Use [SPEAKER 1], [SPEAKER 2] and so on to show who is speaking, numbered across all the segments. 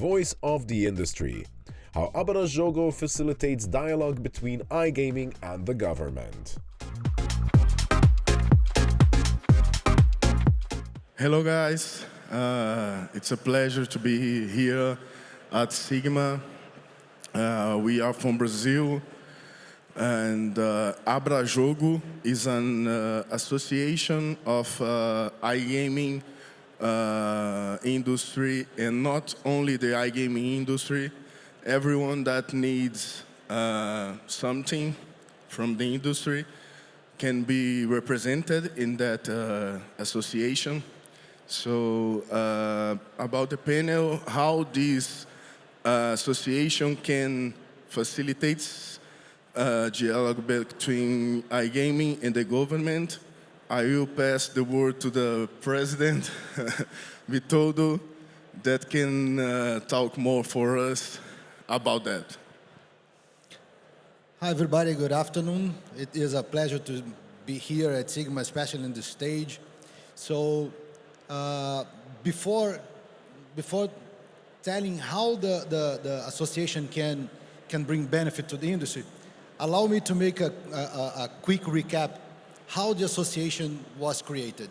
[SPEAKER 1] voice of the industry. How ABRAJOGO facilitates dialogue between iGaming and the government.
[SPEAKER 2] Hello guys, it's a pleasure to be here at Sigma. We are from Brazil, and ABRAJOGO is an association of iGaming industry, and not only the iGaming industry, everyone that needs something from the industry can be represented in that association. So about the panel, how this association can facilitate dialogue between iGaming and the government, I will pass the word to the president, Witoldo, that can talk more for us about that.
[SPEAKER 3] Hi everybody, good afternoon. It is a pleasure to be here at Sigma, especially on the stage. So before telling how the association can bring benefit to the industry, allow me to make a quick recap how the association was created.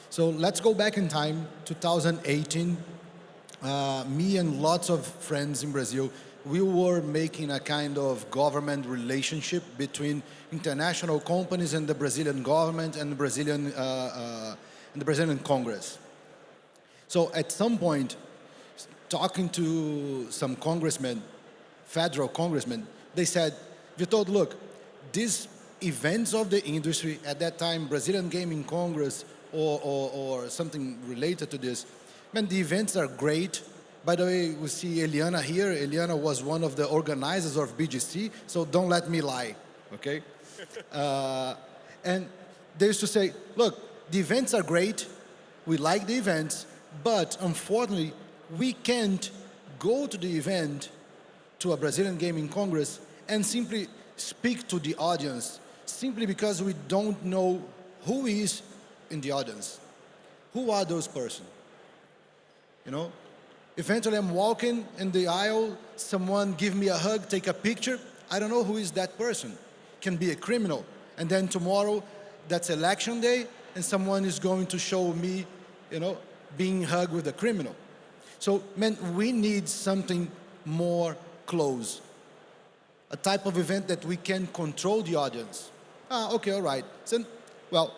[SPEAKER 3] So let's go back in time, 2018. Me and lots of friends in Brazil, we were making a kind of government relationship between international companies and the Brazilian government and the Brazilian Congress. So at some point, talking to some congressmen, federal congressmen, they said, Witoldo, look, these events of the industry, at that time, Brazilian Gaming Congress or something related to this, man, the events are great. By the way, we see Eliana here. Eliana was one of the organizers of BGC, so don't let me lie, okay? And they used to say, look, the events are great, we like the events, but unfortunately, we can't go to the event, to a Brazilian Gaming Congress, and simply speak to the audience, simply because we don't know who is in the audience. Who are those persons? You know? Eventually, I'm walking in the aisle, someone give me a hug, take a picture. I don't know who is that person. Can be a criminal. And then tomorrow, that's election day, and someone is going to show me, you know, being hugged with a criminal. So, man, we need something more close. A type of event that we can control the audience. Okay, all right. So, well,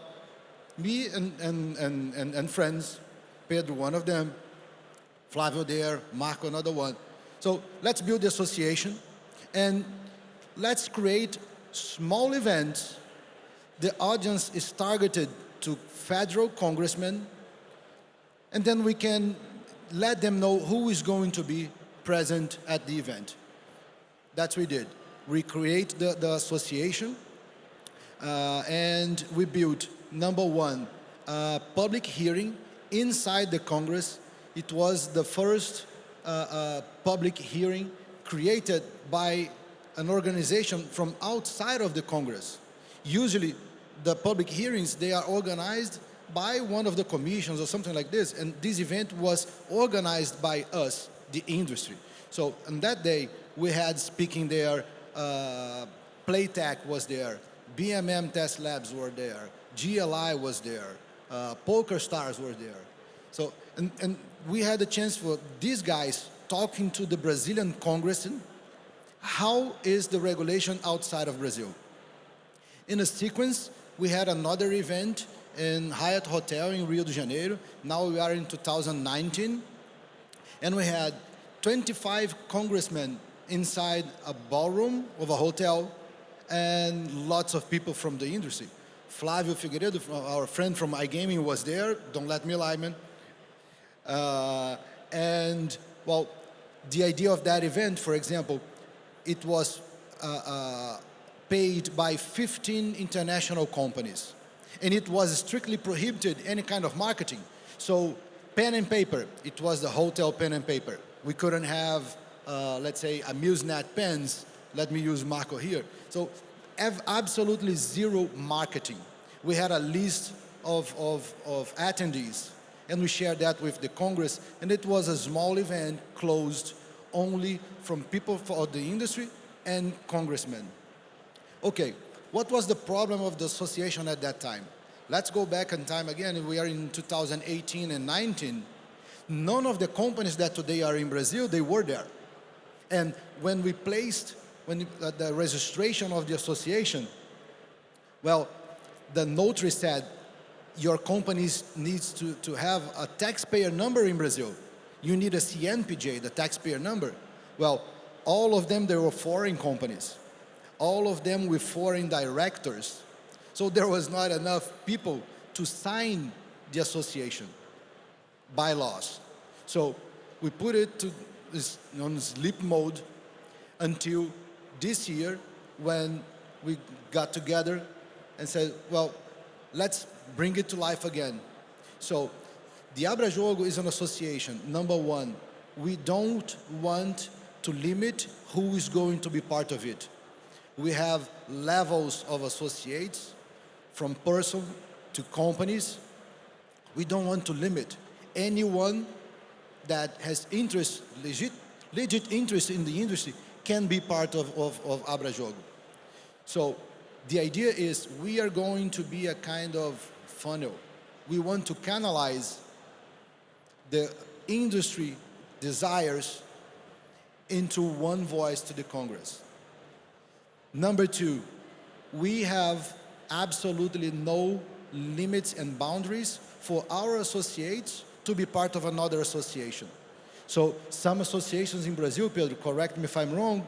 [SPEAKER 3] me and friends, Pedro, one of them, Flavio there, Marco, another one. So let's build the association and let's create small events. The audience is targeted to federal congressmen, and then we can let them know who is going to be present at the event. That's what we did. We create the association and we built, number one, a public hearing inside the Congress. It was the first public hearing created by an organization from outside of the Congress. Usually, the public hearings, they are organized by one of the commissions or something like this, and this event was organized by us, the industry. So on that day, we had speaking there, Playtech was there, BMM Test Labs were there, GLI was there, Poker Stars were there. So, and we had a chance for these guys talking to the Brazilian congressman, how is the regulation outside of Brazil? In a sequence, we had another event in Hyatt Hotel in Rio de Janeiro. Now we are in 2019. And we had 25 congressmen inside a ballroom of a hotel and lots of people from the industry. Flavio Figueiredo, our friend from iGaming, was there. Don't let me lie, man. And, well, the idea of that event, for example, it was paid by 15 international companies. And it was strictly prohibited any kind of marketing. So pen and paper, it was the hotel pen and paper. We couldn't have, let's say, Amusenet pens. Let me use Marco here. So absolutely zero marketing. We had a list of attendees. And we shared that with the Congress, and it was a small event, closed, only from people for the industry and congressmen. Okay, what was the problem of the association at that time? Let's go back in time again. We are in 2018 and 19. None of the companies that today are in Brazil, they were there. And when we placed the registration of the association, well, the notary said, your company needs to have a taxpayer number in Brazil. You need a CNPJ, the taxpayer number. Well, all of them, they were foreign companies. All of them with foreign directors. So there was not enough people to sign the association bylaws. So we put it on sleep mode until this year when we got together and said, well, let's bring it to life again. So the ABRAJOGO is an association. Number one, we don't want to limit who is going to be part of it. We have levels of associates, from person to companies. We don't want to limit anyone that has interest, legit interest in the industry can be part of ABRAJOGO. So the idea is we are going to be a kind of funnel. We want to canalize the industry desires into one voice to the Congress. Number two, we have absolutely no limits and boundaries for our associates to be part of another association. So some associations in Brazil, Pedro, correct me if I'm wrong,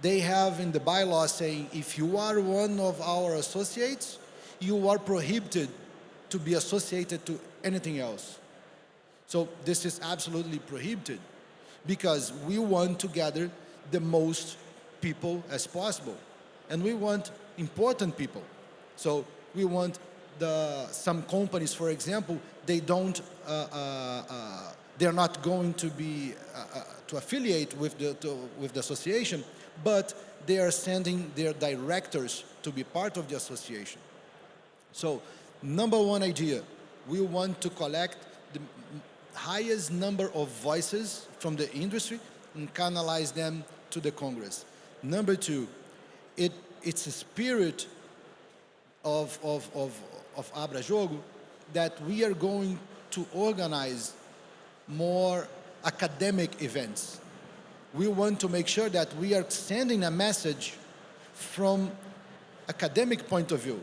[SPEAKER 3] they have in the bylaws saying if you are one of our associates, you are prohibited to be associated to anything else. So this is absolutely prohibited because we want to gather the most people as possible. And we want important people. So we want some companies, for example, they're not going to be to affiliate with the association, but they are sending their directors to be part of the association. So number one idea, we want to collect the highest number of voices from the industry and canalize them to the Congress. Number two, it's a spirit of ABRAJOGO that we are going to organize more academic events. We want to make sure that we are sending a message from academic point of view.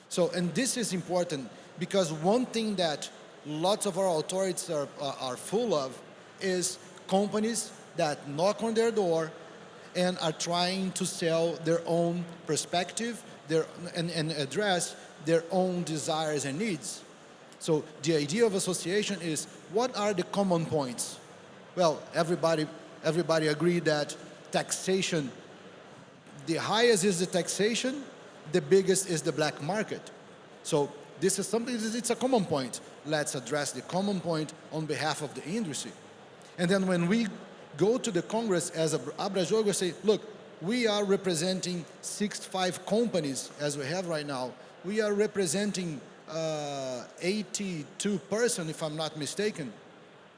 [SPEAKER 3] So, and this is important because one thing that lots of our authorities are full of is companies that knock on their door and are trying to sell their own perspective and address their own desires and needs. So the idea of association is, what are the common points? Well, everybody agreed that taxation, the highest is the taxation, the biggest is the black market. So this is something, it's a common point. Let's address the common point on behalf of the industry. And then when we go to the Congress as ABRAJOGO, say, look, we are representing 65 companies as we have right now. We are representing 82 persons, if I'm not mistaken.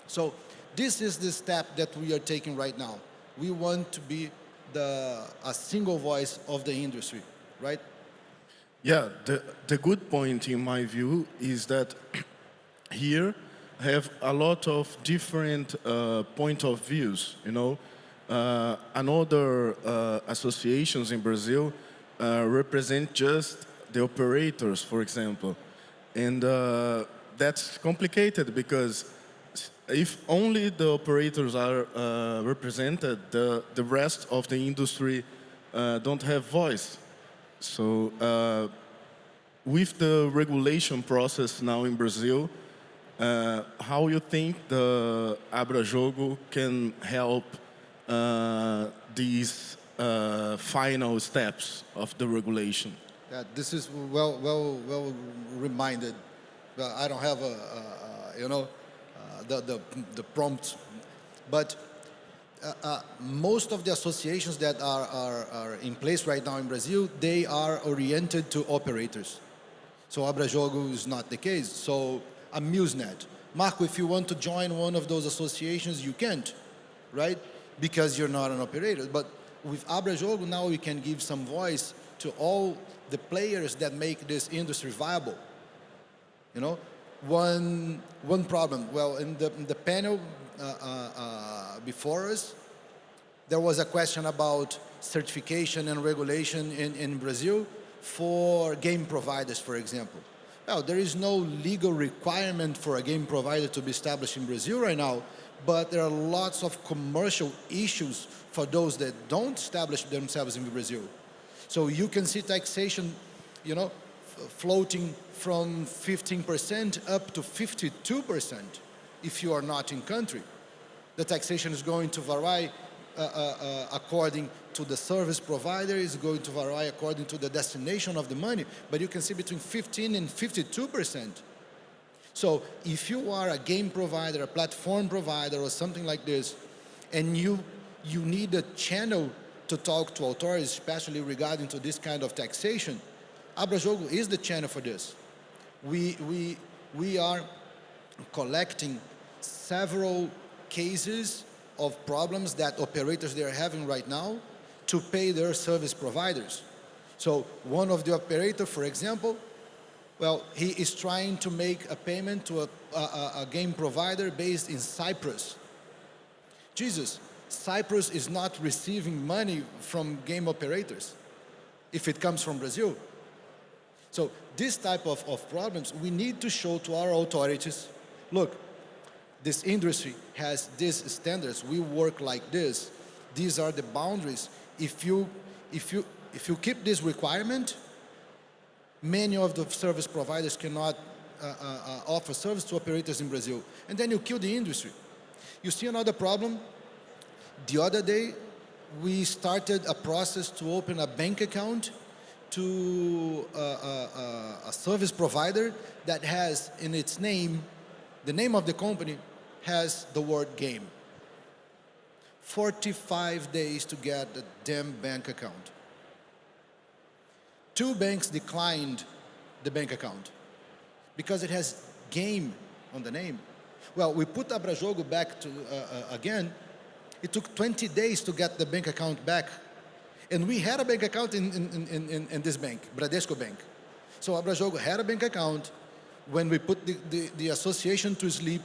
[SPEAKER 3] So this is the step that we are taking right now. We want to be a single voice of the industry, right?
[SPEAKER 2] Yeah, the good point in my view is that here have a lot of different point of views, you know. Another associations in Brazil represent just the operators, for example. And that's complicated because if only the operators are represented, the rest of the industry don't have voice. So with the regulation process now in Brazil, how you think the ABRAJOGO can help these final steps of the regulation?
[SPEAKER 3] Yeah, this is well reminded. I don't have the prompts, but most of the associations that are in place right now in Brazil, they are oriented to operators. So ABRAJOGO is not the case. So Amusenet, Marco, if you want to join one of those associations, you can't, right? Because you're not an operator. But with ABRAJOGO, now we can give some voice to all the players that make this industry viable. You know, one problem. Well, in the panel before us, there was a question about certification and regulation in Brazil for game providers, for example. Well, there is no legal requirement for a game provider to be established in Brazil right now, but there are lots of commercial issues for those that don't establish themselves in Brazil. So you can see taxation, you know, floating from 15% up to 52% if you are not in country. The taxation is going to vary according to the service provider, is going to vary according to the destination of the money, but you can see between 15 and 52%. So if you are a game provider, a platform provider, or something like this, and you need a channel to talk to authorities, especially regarding to this kind of taxation, ABRAJOGO is the channel for this. We are collecting several cases of problems that operators they are having right now to pay their service providers. So one of the operator, for example, well, he is trying to make a payment to a game provider based in Cyprus. Jesus, Cyprus is not receiving money from game operators if it comes from Brazil. So this type of problems, we need to show to our authorities, look, this industry has these standards, we work like this, these are the boundaries. If you keep this requirement, many of the service providers cannot offer service to operators in Brazil. And then you kill the industry. You see another problem? The other day, we started a process to open a bank account to a service provider that has in its name, the name of the company has the word game. 45 days to get a damn bank account. 2 banks declined the bank account because it has game on the name. Well, we put ABRAJOGO back to again. It took 20 days to get the bank account back. And we had a bank account in this bank, Bradesco Bank. So ABRAJOGO had a bank account. When we put the association to sleep,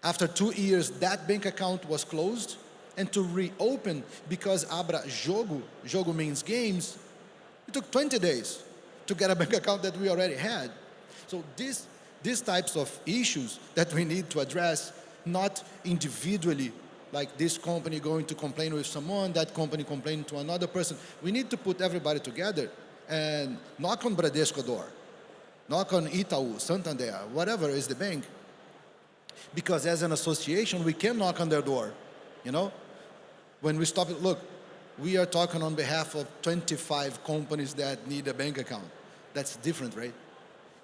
[SPEAKER 3] after 2 years, that bank account was closed. And to reopen, because ABRAJOGO, jogo means games, it took 20 days to get a bank account that we already had. So these types of issues that we need to address, not individually, like this company going to complain with someone, that company complaining to another person. We need to put everybody together and knock on Bradesco door, knock on Itaú, Santander, whatever is the bank. Because as an association, we can knock on their door, you know? When we stop it, look, we are talking on behalf of 25 companies that need a bank account. That's different, right?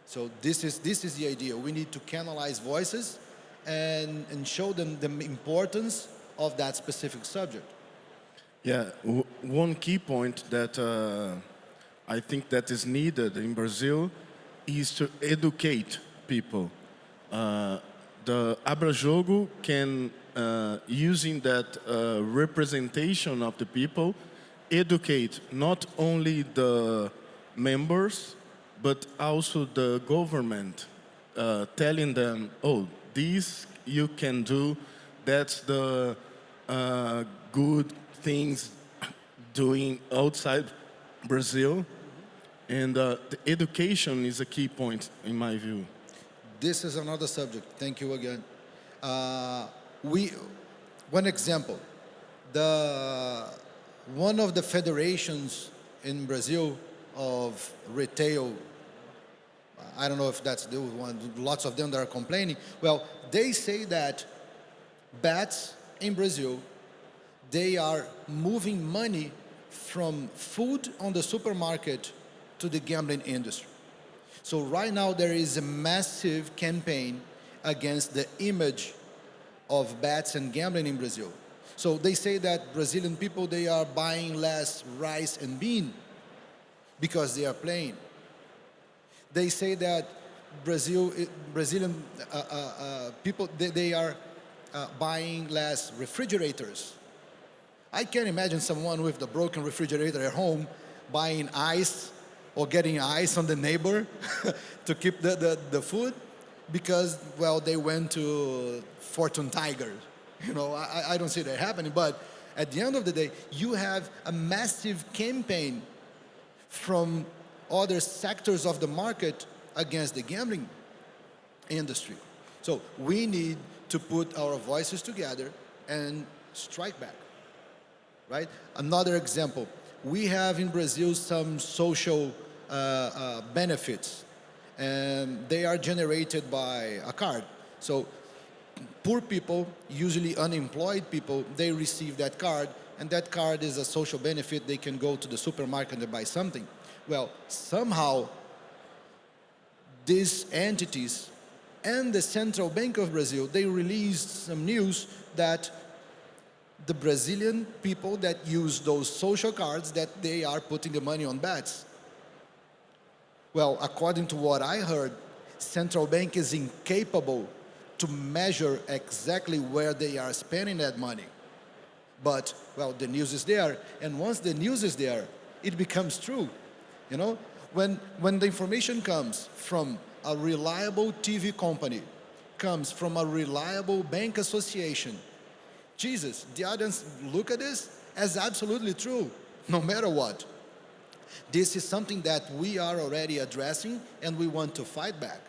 [SPEAKER 3] So this is the idea. We need to canalize voices and show them the importance of that specific subject.
[SPEAKER 2] Yeah, one key point that I think that is needed in Brazil is to educate people. The ABRAJOGO can, using that representation of the people, educate not only the members, but also the government, telling them, oh, this you can do, that's the good things doing outside Brazil. And the education is a key point in my view.
[SPEAKER 3] This is another subject. Thank you again. One example, one of the federations in Brazil of retail, I don't know if that's the one, lots of them that are complaining. Well, they say that bets in Brazil, they are moving money from food on the supermarket to the gambling industry. So right now there is a massive campaign against the image of bets and gambling in Brazil. So they say that Brazilian people, they are buying less rice and bean because they are playing. They say that Brazilian people, they are buying less refrigerators. I can't imagine someone with the broken refrigerator at home buying ice or getting ice on the neighbor to keep the food because, well, they went to Fortune Tiger. You know, I don't see that happening, but at the end of the day, you have a massive campaign from other sectors of the market against the gambling industry. So we need to put our voices together and strike back, right? Another example, we have in Brazil some social benefits, and they are generated by a card. So poor people, usually unemployed people, they receive that card, and that card is a social benefit. They can go to the supermarket and buy something. Well, somehow, these entities and the Central Bank of Brazil, they released some news that the Brazilian people that use those social cards, that they are putting the money on bets. Well, according to what I heard, Central Bank is incapable to measure exactly where they are spending that money. But, well, the news is there, and once the news is there, it becomes true. You know, when the information comes from a reliable TV company, comes from a reliable bank association, Jesus, the audience look at this as absolutely true, no matter what. This is something that we are already addressing, and we want to fight back.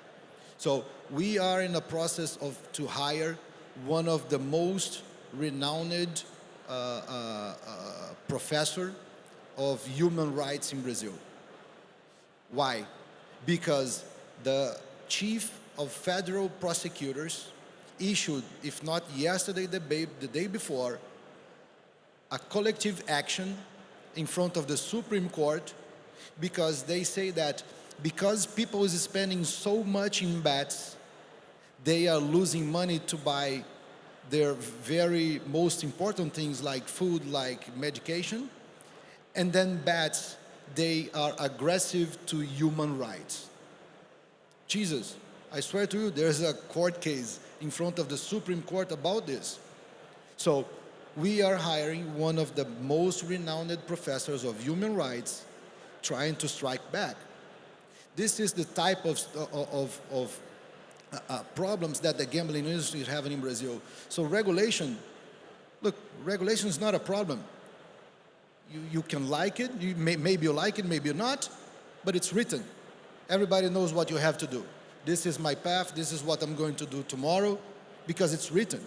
[SPEAKER 3] So we are in a process to hire one of the most renowned professor of human rights in Brazil. Why? Because the chief of federal prosecutors issued, if not yesterday, the day before, a collective action in front of the Supreme Court, because they say that because people is spending so much in bets, they are losing money to buy their very most important things like food, like medication, and then bets, they are aggressive to human rights. Jesus, I swear to you, there's a court case in front of the Supreme Court about this. So we are hiring one of the most renowned professors of human rights trying to strike back. This is the type of problems that the gambling industry is having in Brazil. So regulation, look, regulation is not a problem. You can like it, maybe you like it, maybe you're not, but it's written. Everybody knows what you have to do. This is my path, this is what I'm going to do tomorrow, because it's written.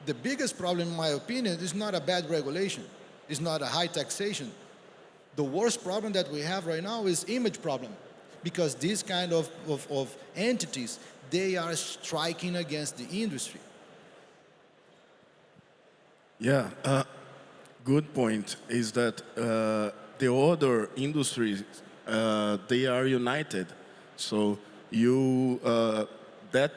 [SPEAKER 3] The biggest problem, in my opinion, is not a bad regulation. It's not a high taxation. The worst problem that we have right now is image problem, because these kind of entities, they are striking against the industry.
[SPEAKER 2] Yeah, good point is that the other industries, they are united. So that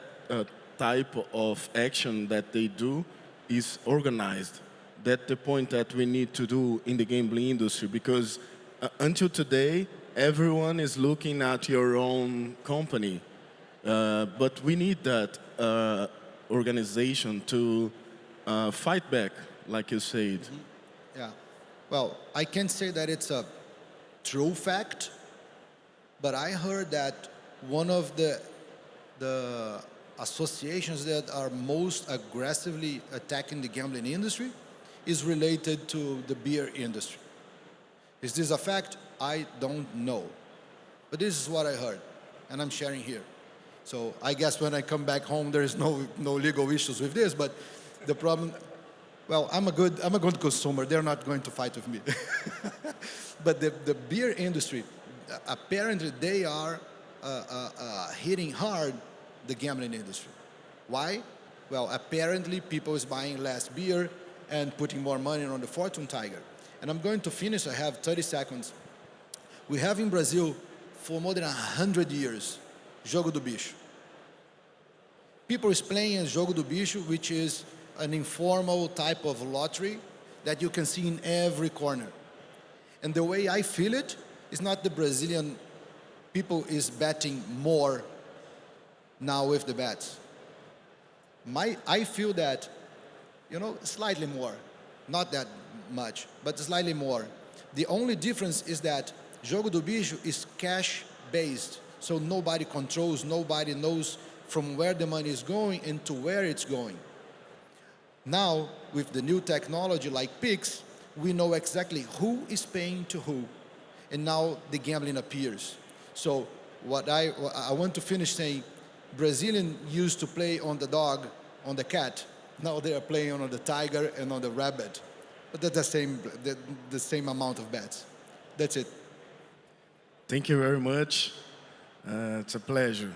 [SPEAKER 2] type of action that they do is organized. That's the point that we need to do in the gambling industry, because until today, everyone is looking at your own company. But we need that organization to fight back, like you said.
[SPEAKER 3] Mm-hmm. Yeah. Well, I can't say that it's a true fact, but I heard that one of the associations that are most aggressively attacking the gambling industry is related to the beer industry. Is this a fact? I don't know. But this is what I heard, and I'm sharing here. So I guess when I come back home, there is no legal issues with this, but the problem, well, I'm a good consumer. They're not going to fight with me. But the beer industry, apparently they are hitting hard the gambling industry. Why? Well, apparently people is buying less beer and putting more money on the Fortune Tiger. And I'm going to finish, I have 30 seconds. We have in Brazil, for more than 100 years, Jogo do Bicho. People is playing a Jogo do Bicho, which is an informal type of lottery that you can see in every corner. And the way I feel it is not the Brazilian people is betting more now with the bets. I feel that, slightly more, not that much, but slightly more. The only difference is that Jogo do Bicho is cash-based, so nobody controls, nobody knows from where the money is going and to where it's going. Now, with the new technology like Pix, we know exactly who is paying to who, and now the gambling appears. So what I want to finish saying, Brazilian used to play on the dog, on the cat. Now they are playing on the tiger and on the rabbit. But that's the same amount of bets. That's it.
[SPEAKER 2] Thank you very much. It's a pleasure.